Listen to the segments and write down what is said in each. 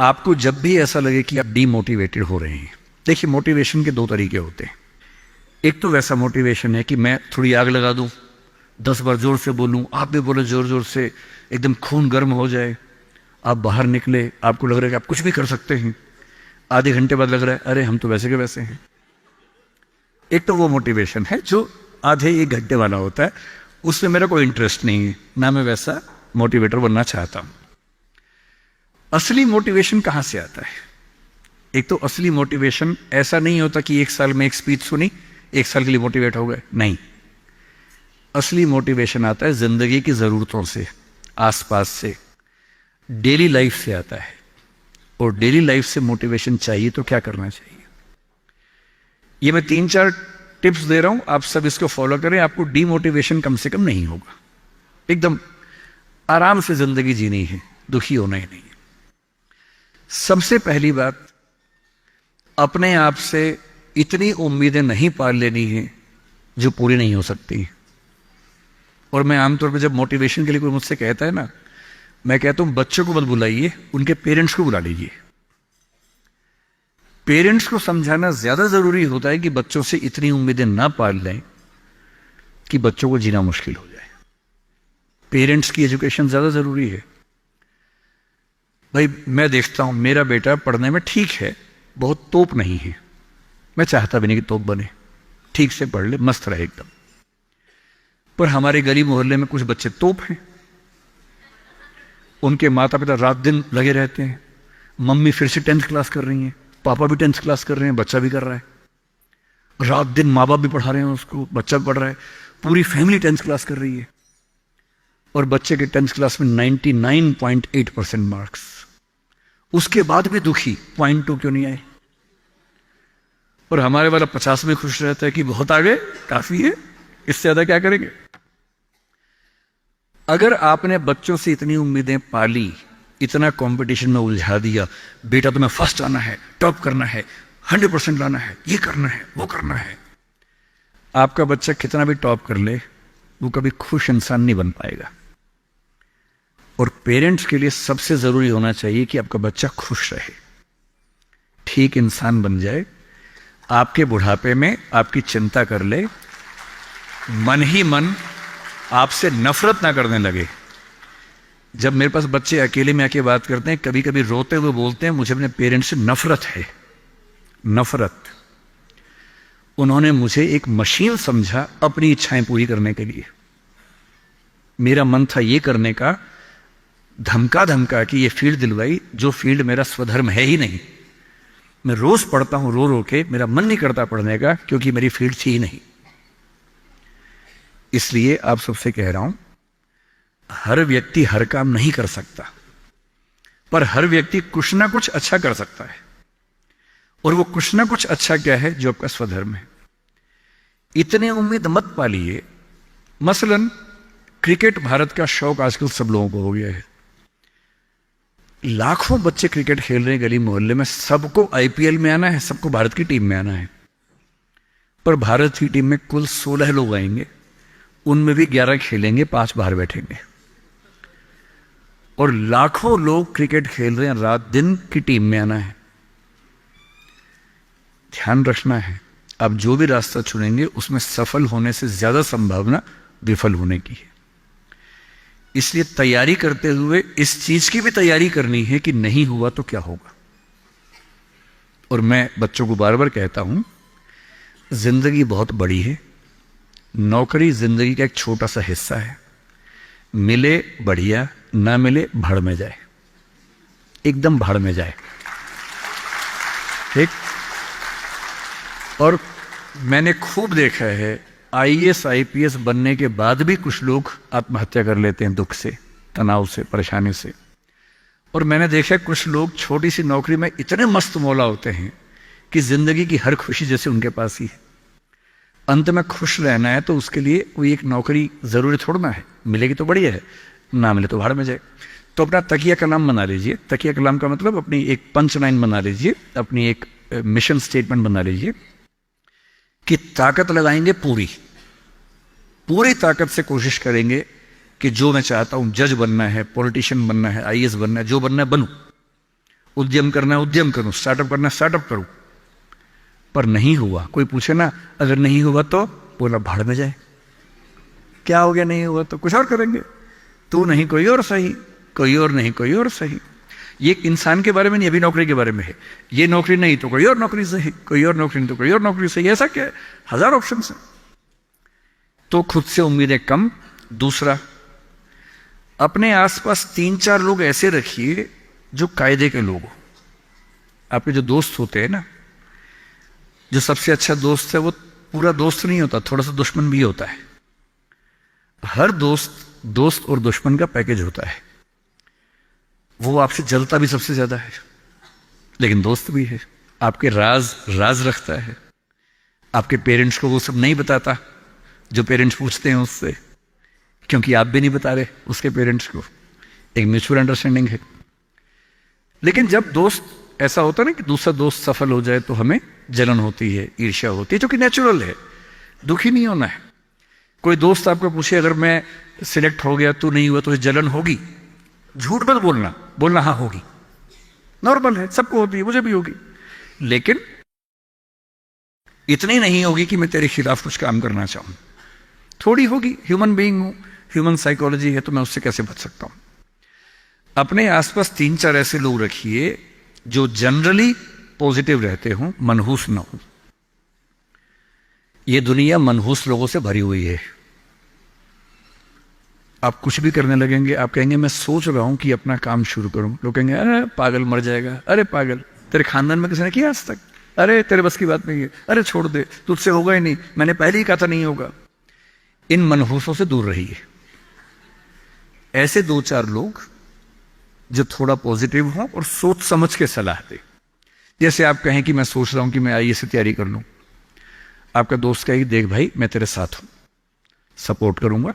आपको जब भी ऐसा लगे कि आप डीमोटिवेटेड हो रहे हैं, देखिए मोटिवेशन के दो तरीके होते हैं। एक तो वैसा मोटिवेशन है कि मैं थोड़ी आग लगा दूं, 10 बार जोर से बोलूं, आप भी बोले जोर जोर से, एकदम खून गर्म हो जाए, आप बाहर निकले, आपको लग रहा है कि आप कुछ भी कर सकते हैं, आधे घंटे बाद लग रहा है अरे हम तो वैसे के वैसे हैं। एक तो वो मोटिवेशन है जो आधे एक घंटे वाला होता है, उसमें मेरा कोई इंटरेस्ट नहीं है, ना मैं वैसा मोटिवेटर बनना चाहता हूं। असली मोटिवेशन कहां से आता है? एक तो असली मोटिवेशन ऐसा नहीं होता कि 1 साल में एक स्पीच सुनी, 1 साल के लिए मोटिवेट हो गए, नहीं। असली मोटिवेशन आता है जिंदगी की जरूरतों से, आसपास से, डेली लाइफ से आता है। और डेली लाइफ से मोटिवेशन चाहिए तो क्या करना चाहिए? ये मैं 3-4 टिप्स दे रहा हूं, आप सब इसको फॉलो करें, आपको डीमोटिवेशन कम से कम नहीं होगा। एकदम आराम से जिंदगी जीनी है, दुखी होना ही नहीं है। सबसे पहली बात, अपने आप से इतनी उम्मीदें नहीं पाल लेनी है जो पूरी नहीं हो सकती। और मैं आमतौर पर जब मोटिवेशन के लिए कोई मुझसे कहता है ना, मैं कहता हूं बच्चों को मत बुलाइए, उनके पेरेंट्स को बुला लीजिए। पेरेंट्स को समझाना ज्यादा जरूरी होता है कि बच्चों से इतनी उम्मीदें ना पाल लें कि बच्चों को जीना मुश्किल हो जाए। पेरेंट्स की एजुकेशन ज्यादा जरूरी है। भाई मैं देखता हूं मेरा बेटा पढ़ने में ठीक है, बहुत तोप नहीं है, मैं चाहता भी नहीं कि तोप बने, ठीक से पढ़ ले, मस्त रहे एकदम। पर हमारे गली मोहल्ले में कुछ बच्चे तोप हैं, उनके माता पिता रात दिन लगे रहते हैं, मम्मी फिर से 10th क्लास कर रही हैं, पापा भी 10th क्लास कर रहे हैं, बच्चा भी कर रहा है, रात दिन माँ बाप भी पढ़ा रहे हैं उसको, बच्चा भी पढ़ रहा है, पूरी फैमिली 10th क्लास कर रही है। और बच्चे के 10th क्लास में 99.8% मार्क्स, उसके बाद भी दुखी, 0.2 क्यों नहीं आए? और हमारे वाला 50 में खुश रहता है कि बहुत आगे, काफी है, इससे ज्यादा क्या करेंगे? अगर आपने बच्चों से इतनी उम्मीदें पाली, इतना कंपटीशन में उलझा दिया, बेटा तुम्हें फर्स्ट आना है, टॉप करना है, 100% लाना है, ये करना है, वो करना है, आपका बच्चा कितना भी टॉप कर ले, वो कभी खुश इंसान नहीं बन पाएगा। और पेरेंट्स के लिए सबसे जरूरी होना चाहिए कि आपका बच्चा खुश रहे, ठीक इंसान बन जाए, आपके बुढ़ापे में आपकी चिंता कर ले, मन ही मन आपसे नफरत ना करने लगे। जब मेरे पास बच्चे अकेले में आके बात करते हैं, कभी कभी रोते हुए बोलते हैं मुझे अपने पेरेंट्स से नफरत है, नफरत। उन्होंने मुझे एक मशीन समझा अपनी इच्छाएं पूरी करने के लिए। मेरा मन था ये करने का, धमका धमका कि ये फील्ड दिलवाई जो फील्ड मेरा स्वधर्म है ही नहीं। मैं रोज पढ़ता हूं रो रो के, मेरा मन नहीं करता पढ़ने का क्योंकि मेरी फील्ड थी ही नहीं। इसलिए आप सबसे कह रहा हूं, हर व्यक्ति हर काम नहीं कर सकता, पर हर व्यक्ति कुछ ना कुछ अच्छा कर सकता है। और वो कुछ ना कुछ अच्छा क्या है? जो आपका स्वधर्म है। इतने उम्मीद मत पालिए। मसलन क्रिकेट भारत का शौक आजकल सब लोगों को हो गया है, लाखों बच्चे क्रिकेट खेल रहे हैं गली मोहल्ले में, सबको आईपीएल में आना है, सबको भारत की टीम में आना है। पर भारत की टीम में कुल 16 लोग आएंगे, उनमें भी 11 खेलेंगे, 5 बाहर बैठेंगे। और लाखों लोग क्रिकेट खेल रहे हैं, रात दिन की टीम में आना है। ध्यान रखना है, आप जो भी रास्ता चुनेंगे उसमें सफल होने से ज्यादा संभावना विफल होने की है। इसलिए तैयारी करते हुए इस चीज की भी तैयारी करनी है कि नहीं हुआ तो क्या होगा। और मैं बच्चों को बार बार कहता हूं, जिंदगी बहुत बड़ी है, नौकरी जिंदगी का एक छोटा सा हिस्सा है। मिले बढ़िया, ना मिले भाड़ में जाए, एकदम भाड़ में जाए, ठीक। और मैंने खूब देखा है, आईएएस आईपीएस बनने के बाद भी कुछ लोग आत्महत्या कर लेते हैं, दुख से, तनाव से, परेशानी से। और मैंने देखा कुछ लोग छोटी सी नौकरी में इतने मस्त मौला होते हैं कि जिंदगी की हर खुशी जैसे उनके पास ही है। अंत में खुश रहना है तो उसके लिए कोई एक नौकरी जरूरी थोड़ना है, मिलेगी तो बढ़िया है, ना मिले तो भाड़ में जाए। तो अपना तकिया कलाम बना लीजिए। तकिया कलाम का मतलब अपनी एक पंच लाइन बना लीजिए, अपनी एक मिशन स्टेटमेंट बना लीजिए कि ताकत लगाएंगे, पूरी पूरी ताकत से कोशिश करेंगे कि जो मैं चाहता हूं, जज बनना है, पॉलिटिशियन बनना है, आईएएस बनना है, जो बनना है बनूं। उद्यम करना है उद्यम करूं, स्टार्टअप करना है स्टार्टअप करूं, पर नहीं हुआ। कोई पूछे ना अगर नहीं हुआ तो बोला भाड़ में जाए, क्या हो गया नहीं हुआ तो कुछ और करेंगे, तू नहीं कोई और सही, कोई और नहीं कोई और सही। ये इंसान के बारे में नहीं, अभी नौकरी के बारे में है। ये नौकरी नहीं तो कोई और नौकरी सही, कोई और नौकरी नहीं तो कोई और नौकरी सही, ऐसा क्या है, हजार ऑप्शन है। तो खुद से उम्मीदें कम। दूसरा, अपने आसपास 3-4 लोग ऐसे रखिए जो कायदे के लोग हो। आपके जो दोस्त होते हैं ना, जो सबसे अच्छा दोस्त है वो पूरा दोस्त नहीं होता, थोड़ा सा दुश्मन भी होता है। हर दोस्त और दुश्मन का पैकेज होता है। वो आपसे जलता भी सबसे ज्यादा है, लेकिन दोस्त भी है। आपके राज रखता है। आपके पेरेंट्स को वो सब नहीं बताता जो पेरेंट्स पूछते हैं उससे, क्योंकि आप भी नहीं बता रहे उसके पेरेंट्स को। एक म्यूचुअल अंडरस्टैंडिंग है। लेकिन जब दोस्त ऐसा होता है ना कि दूसरा दोस्त सफल हो जाए तो हमें जलन होती है, ईर्ष्या होती है, जो कि नेचुरल है। दुखी नहीं होना है। कोई दोस्त आपको पूछे अगर मैं सिलेक्ट हो गया तू नहीं हुआ तो जलन होगी, झूठ मत बोलना हाँ होगी, नॉर्मल है, सबको होती है, मुझे भी होगी। लेकिन इतनी नहीं होगी कि मैं तेरे खिलाफ कुछ काम करना चाहूं। थोड़ी होगी, ह्यूमन बीइंग हूं, ह्यूमन साइकोलॉजी है, तो मैं उससे कैसे बच सकता हूं। अपने आसपास 3-4 ऐसे लोग रखिए जो जनरली पॉजिटिव रहते हों, मनहूस ना हो। यह दुनिया मनहूस लोगों से भरी हुई है। आप कुछ भी करने लगेंगे, आप कहेंगे मैं सोच रहा हूं कि अपना काम शुरू करूं, लोग कहेंगे अरे पागल मर जाएगा, अरे पागल, तेरे खानदान में किसी ने किया आज तक, अरे तेरे बस की बात नहीं है, अरे छोड़ दे, तुझसे होगा ही नहीं, मैंने पहले ही कहा था नहीं होगा। इन मनहूसों से दूर रहिए। ऐसे 2-4 लोग जो थोड़ा पॉजिटिव हों और सोच समझ के सलाह दे। जैसे आप कहें कि मैं सोच रहा हूं कि मैं आईएएस की तैयारी कर लूं, आपका दोस्त कहेगी देख भाई मैं तेरे साथ हूं, सपोर्ट करूंगा,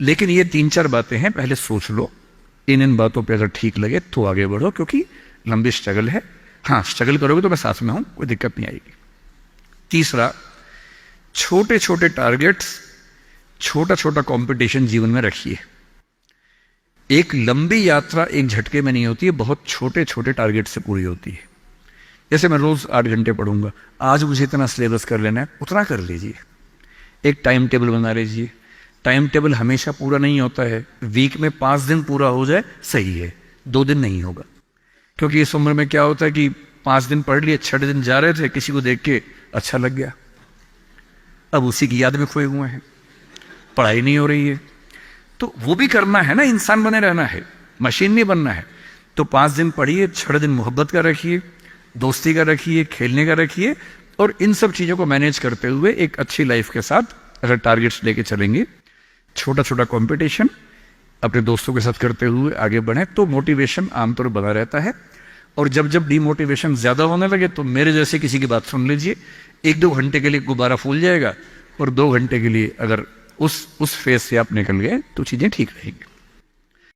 लेकिन ये 3-4 बातें हैं, पहले सोच लो। इन बातों पे अगर ठीक लगे तो आगे बढ़ो, क्योंकि लंबी स्ट्रगल है। हाँ, स्ट्रगल करोगे तो मैं साथ में हूं, कोई दिक्कत नहीं आएगी। तीसरा, छोटे छोटे टारगेट्स, छोटा छोटा कंपटीशन जीवन में रखिए। एक लंबी यात्रा एक झटके में नहीं होती है, बहुत छोटे छोटे टारगेट से पूरी होती है। जैसे मैं रोज 8 घंटे पढ़ूंगा, आज मुझे इतना सिलेबस कर लेना है, उतना कर लीजिए। एक टाइम टेबल बना लीजिए। टाइम टेबल हमेशा पूरा नहीं होता है। वीक में 5 दिन पूरा हो जाए सही है, 2 दिन नहीं होगा। क्योंकि इस उम्र में क्या होता है कि 5 दिन पढ़ लिए, 6 दिन जा रहे थे, किसी को देख के अच्छा लग गया, अब उसी की याद में खोए हुए हैं, पढ़ाई नहीं हो रही है। तो वो भी करना है ना, इंसान बने रहना है, मशीन नहीं बनना है। तो 5 दिन पढ़िए, 6 दिन मोहब्बत का रखिए, दोस्ती का रखिए, खेलने का रखिए, और इन सब चीजों को मैनेज करते हुए एक अच्छी लाइफ के साथ अगर टारगेट्स लेके चलेंगे, छोटा छोटा कंपटीशन अपने दोस्तों के साथ करते हुए आगे बढ़े, तो मोटिवेशन आमतौर बना रहता है। और जब जब डीमोटिवेशन ज्यादा होने लगे तो मेरे जैसे किसी की बात सुन लीजिए, 1-2 घंटे के लिए गुब्बारा फूल जाएगा, और 2 घंटे के लिए अगर उस फेज से आप निकल गए तो चीजें ठीक रहेंगी।